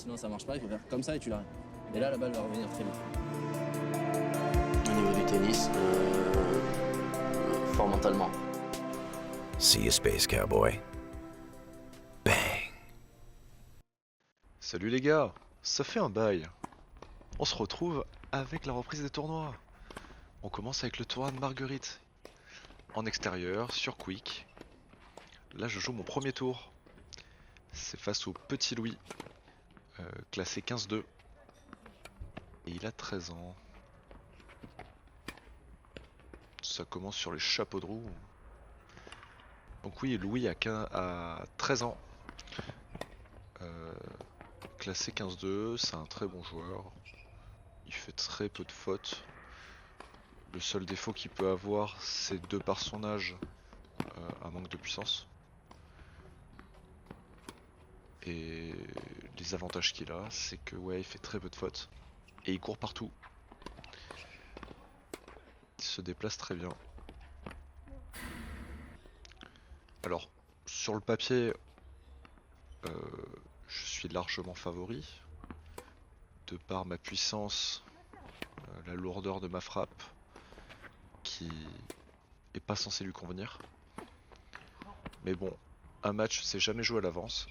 sinon ça marche pas, il faut faire comme ça et tu l'arrêtes. Et là, la balle va revenir très vite. Au niveau du tennis, fort mentalement. See you, Space Cowboy. Bang! Salut les gars, ça fait un bail. On se retrouve avec la reprise des tournois. On commence avec le tournoi de Marguerite. En extérieur, sur Quick. Là je joue mon premier tour. C'est face au petit Louis, classé 15-2. Et il a 13 ans. Ça commence sur les chapeaux de roue. Donc oui, Louis a 13 ans. Classé 15-2, c'est un très bon joueur. Il fait très peu de fautes. Le seul défaut qu'il peut avoir, c'est de par son âge, un manque de puissance. Et les avantages qu'il a, c'est que ouais, il fait très peu de fautes. Et il court partout. Il se déplace très bien. Alors, sur le papier, je suis largement favori. De par ma puissance, la lourdeur de ma frappe, qui est pas censé lui convenir. Mais bon, un match c'est jamais joué à l'avance.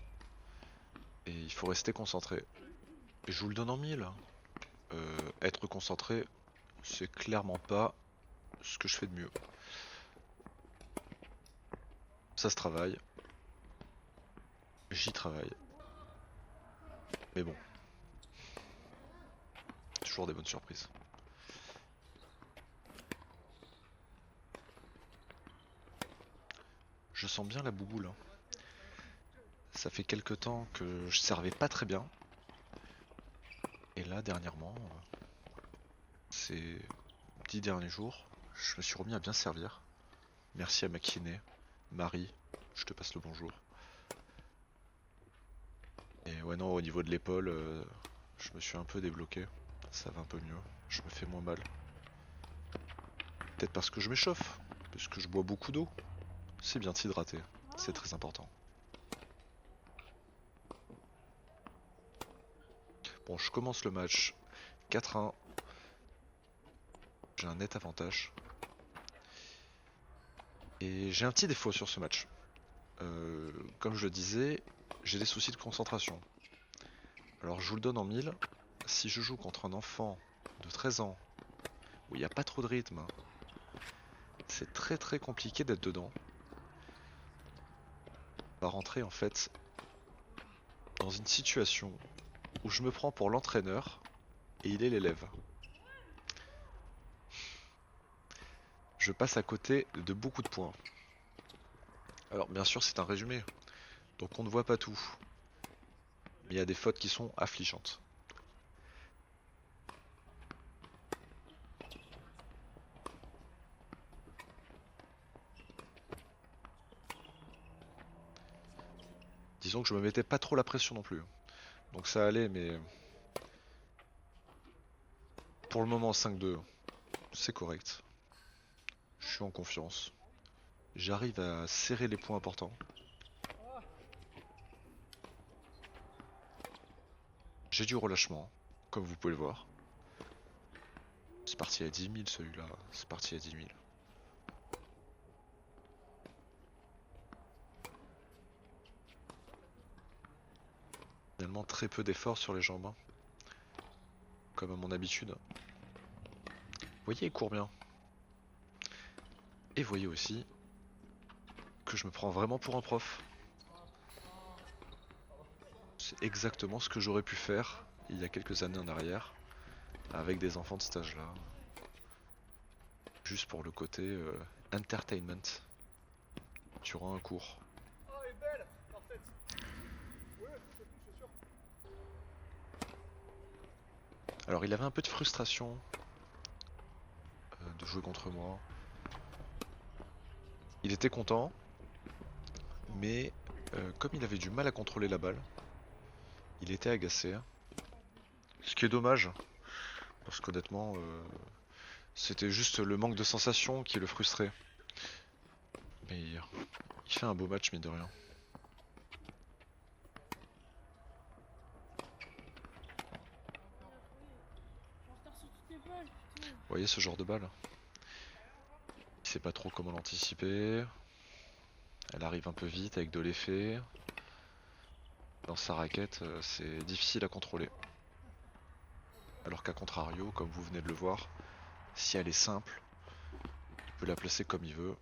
Et il faut rester concentré. Et je vous le donne en mille. Être concentré, c'est clairement pas ce que je fais de mieux. Ça se travaille. J'y travaille. Mais bon. Toujours des bonnes surprises. Je sens bien la bouboule. Hein. Ça fait quelque temps que je servais pas très bien. Et là, dernièrement, ces 10 derniers jours, je me suis remis à bien servir. Merci à ma kiné, Marie, je te passe le bonjour. Et ouais non, au niveau de l'épaule, je me suis un peu débloqué. Ça va un peu mieux, je me fais moins mal. Peut-être parce que je m'échauffe, parce que je bois beaucoup d'eau. C'est bien de s'hydrater, c'est très important. Bon, je commence le match 4-1. J'ai un net avantage. Et j'ai un petit défaut sur ce match. Comme je le disais, j'ai des soucis de concentration. Alors je vous le donne en mille. Si je joue contre un enfant de 13 ans, où il n'y a pas trop de rythme, c'est très très compliqué d'être dedans. On va rentrer en fait dans une situation où je me prends pour l'entraîneur et il est l'élève. Je passe à côté de beaucoup de points. Alors bien sûr c'est un résumé, donc on ne voit pas tout. Mais il y a des fautes qui sont affligeantes. Disons que je me mettais pas trop la pression non plus. Donc ça allait, mais pour le moment 5-2, c'est correct. Je suis en confiance. J'arrive à serrer les points importants. J'ai du relâchement, comme vous pouvez le voir. C'est parti à 10 000 celui-là, c'est parti à 10 000. Finalement très peu d'efforts sur les jambes, hein. Comme à mon habitude. Vous voyez, il court bien. Et voyez aussi que je me prends vraiment pour un prof. C'est exactement ce que j'aurais pu faire il y a quelques années en arrière, avec des enfants de cet âge-là. Juste pour le côté entertainment durant un cours. Alors il avait un peu de frustration de jouer contre moi. Il était content, mais comme il avait du mal à contrôler la balle, il était agacé. Ce qui est dommage, parce qu'honnêtement, c'était juste le manque de sensation qui le frustrait. Mais il fait un beau match, mine de rien. voyez ce genre de balle? Il sait pas trop comment l'anticiper. Elle arrive un peu vite avec de l'effet. Dans sa raquette, c'est difficile à contrôler. Alors qu'à contrario, comme vous venez de le voir, si elle est simple, il peut la placer comme il veut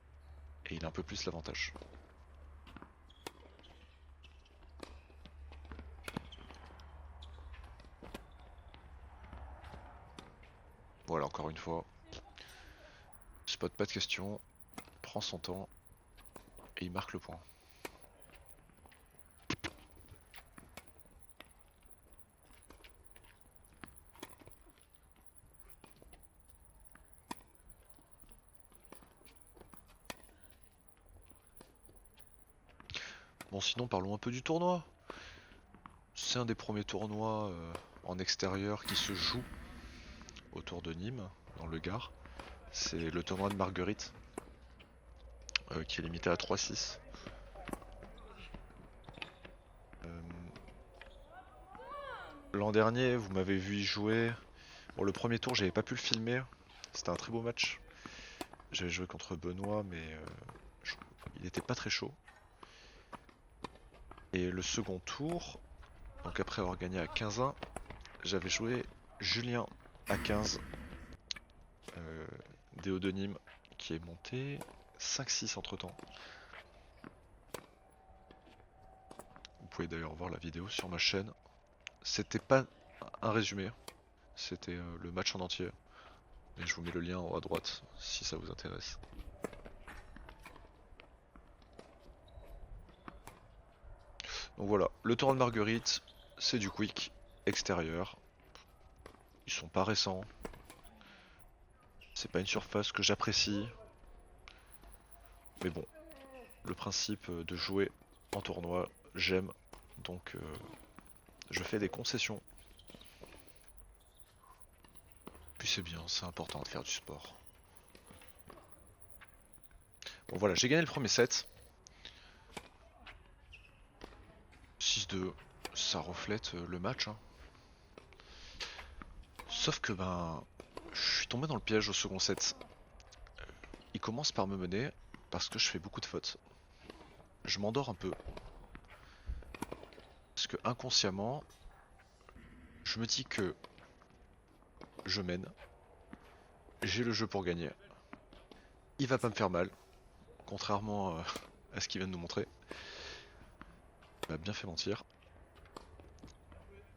et il a un peu plus l'avantage. Voilà, encore une fois, spot pas de question, prend son temps et il marque le point. Bon, sinon parlons un peu du tournoi. C'est un des premiers tournois en extérieur qui se joue autour de Nîmes, dans le Gard. C'est le tournoi de Marguerite, qui est limité à 3-6. L'an dernier, vous m'avez vu y jouer. Bon, le premier tour, j'avais pas pu le filmer. C'était un très beau match. J'avais joué contre Benoît, mais il était pas très chaud. Et le second tour, donc après avoir gagné à 15-1, j'avais joué Julien à 15. Déo de Nîmes qui est monté 5-6 entre temps. Vous pouvez d'ailleurs voir la vidéo sur ma chaîne. C'était pas un résumé, c'était le match en entier. Et je vous mets le lien en haut à droite si ça vous intéresse. Donc voilà, le tournoi de Marguerite, c'est du quick extérieur. Ils sont pas récents. C'est pas une surface que j'apprécie. Mais bon, le principe de jouer en tournoi, j'aime. Donc je fais des concessions. Puis c'est bien, c'est important de faire du sport. Bon voilà, j'ai gagné le premier set. 6-2, ça reflète le match. Hein. Sauf que ben, je suis tombé dans le piège au second set. Il commence par me mener parce que je fais beaucoup de fautes. Je m'endors un peu. Parce que inconsciemment, je me dis que je mène. J'ai le jeu pour gagner. Il va pas me faire mal. Contrairement à ce qu'il vient de nous montrer. Il m'a bien fait mentir.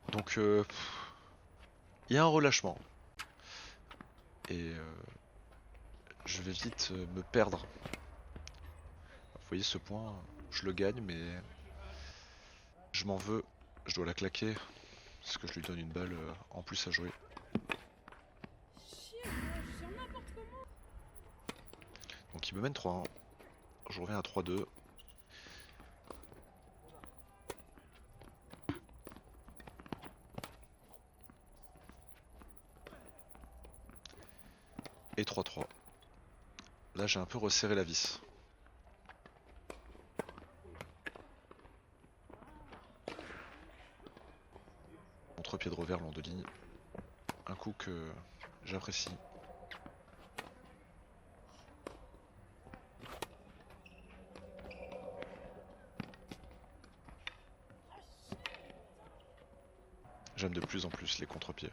Donc il y a un relâchement. Et je vais vite me perdre. Vous voyez ce point, je le gagne mais je m'en veux. Je dois la claquer. Parce que je lui donne une balle en plus à jouer. Donc il me mène 3-1. Je reviens à 3-2. Et 3-3. Là j'ai un peu resserré la vis. Contre-pied de revers long de ligne. Un coup que j'apprécie. J'aime de plus en plus les contre-pieds.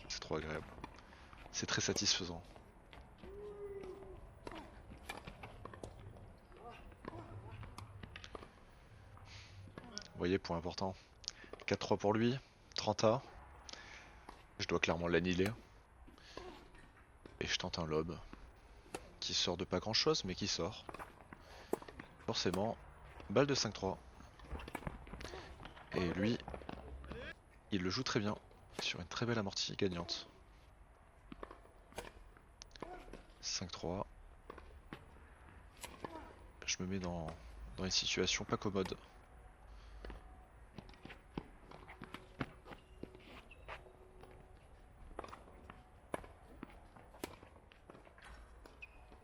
C'est trop agréable. C'est très satisfaisant. Vous voyez, point important. 4-3 pour lui, 30A. Je dois clairement l'annihiler. Et je tente un lob. Qui sort de pas grand chose, mais qui sort. Forcément, balle de 5-3. Et lui, il le joue très bien. Sur une très belle amortie gagnante. 5-3. Je me mets dans une situation pas commode.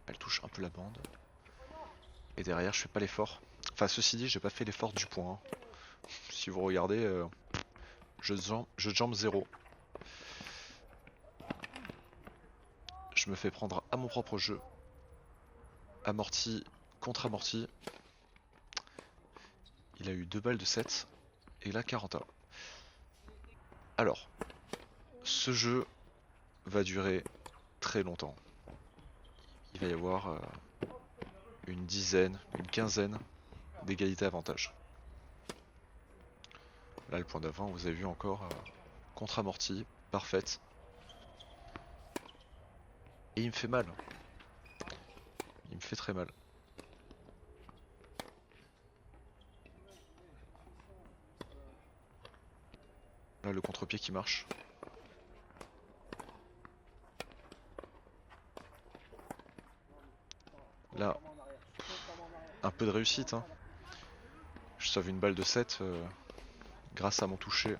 Elle touche un peu la bande. Et derrière, je fais pas l'effort. Enfin, ceci dit, j'ai pas fait l'effort du point. Si vous regardez, je jambe 0. je me fais prendre à mon propre jeu. Amorti contre amorti. Il a eu 2 balles de 7 et là 40. Alors, ce jeu va durer très longtemps. Il va y avoir une dizaine, une quinzaine d'égalités avantages. Là, le point d'avant, vous avez vu encore contre amorti, parfaite. Et il me fait mal. Il me fait très mal. Là, le contre-pied qui marche. Là, un peu de réussite. Hein. Je sauve une balle de 7 grâce à mon toucher.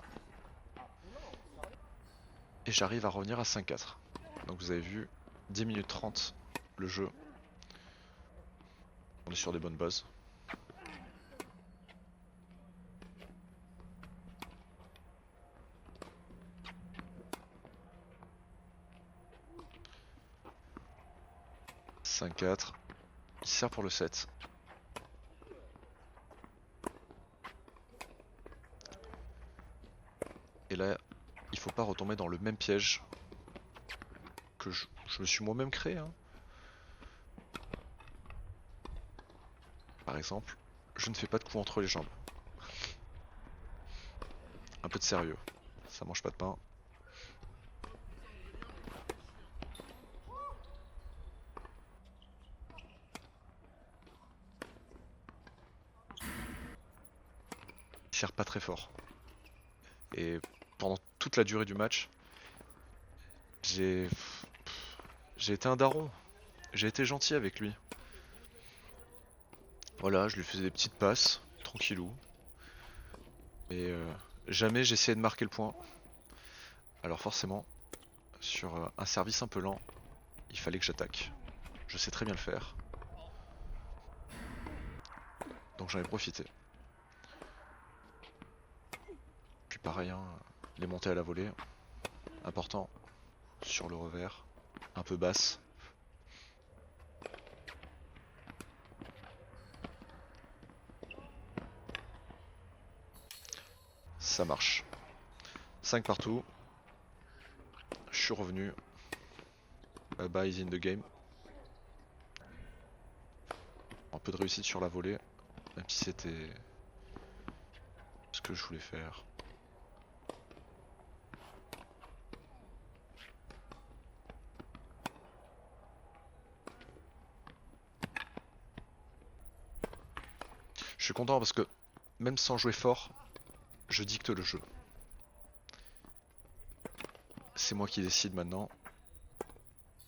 Et j'arrive à revenir à 5-4. Donc vous avez vu, 10 minutes 30 le jeu. On est sur des bonnes bases. « 5-4 ». Il sert pour le 7. Et là, il faut pas retomber dans le même piège que je me suis moi-même créé. Hein. Par exemple, je ne fais pas de coup entre les jambes. Un peu de sérieux, ça mange pas de pain. Il tire pas très fort. Et pendant toute la durée du match, j'ai été un daron. J'ai été gentil avec lui. Voilà, je lui faisais des petites passes, tranquillou. Mais jamais j'essayais de marquer le point. Alors forcément, sur un service un peu lent, il fallait que j'attaque. Je sais très bien le faire. Donc j'en ai profité. Puis pareil, hein, les montées à la volée, important. Sur le revers, un peu basse. Ça marche. 5 partout. Je suis revenu. Bye bye is in the game. Un peu de réussite sur la volée, même si c'était ce que je voulais faire. Je suis content parce que même sans jouer fort, je dicte le jeu. C'est moi qui décide maintenant.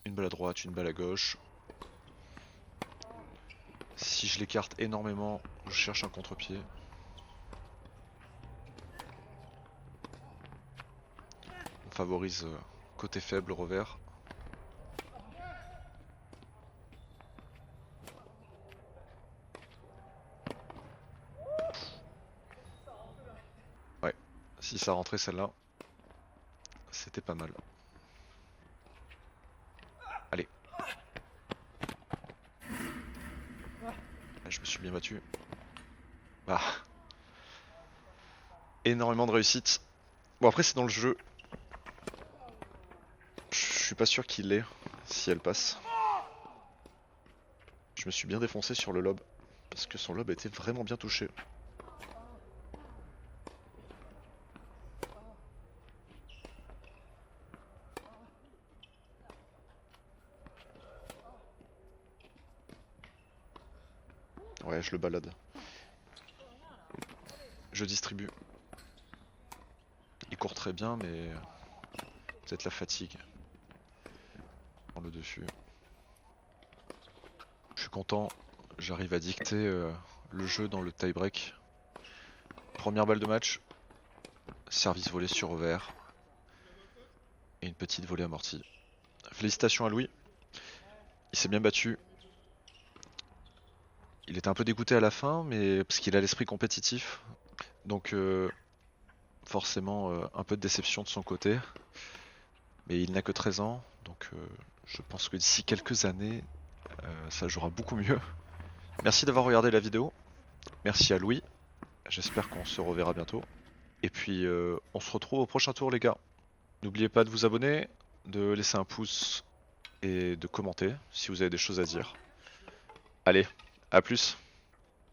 Une balle à droite, une balle à gauche. Si je l'écarte énormément, je cherche un contre-pied. On favorise côté faible, revers. Ouais, si ça rentrait celle-là, c'était pas mal. Allez. Je me suis bien battu. Ah. Énormément de réussite. Bon après c'est dans le jeu. Je suis pas sûr qu'il l'ait si elle passe. Je me suis bien défoncé sur le lob. Parce que son lob était vraiment bien touché. Ouais, je le balade. Je distribue. Il court très bien, mais peut-être la fatigue. Prends le dessus. Je suis content. J'arrive à dicter le jeu dans le tie-break. Première balle de match. Service volé sur revers. Et une petite volée amortie. Félicitations à Louis. Il s'est bien battu. Il était un peu dégoûté à la fin, mais parce qu'il a l'esprit compétitif. Donc forcément un peu de déception de son côté. Mais il n'a que 13 ans, donc Je pense que d'ici quelques années, ça jouera beaucoup mieux. Merci d'avoir regardé la vidéo. Merci à Louis. J'espère qu'on se reverra bientôt. Et puis on se retrouve au prochain tour les gars. N'oubliez pas de vous abonner, de laisser un pouce et de commenter si vous avez des choses à dire. Allez, à plus.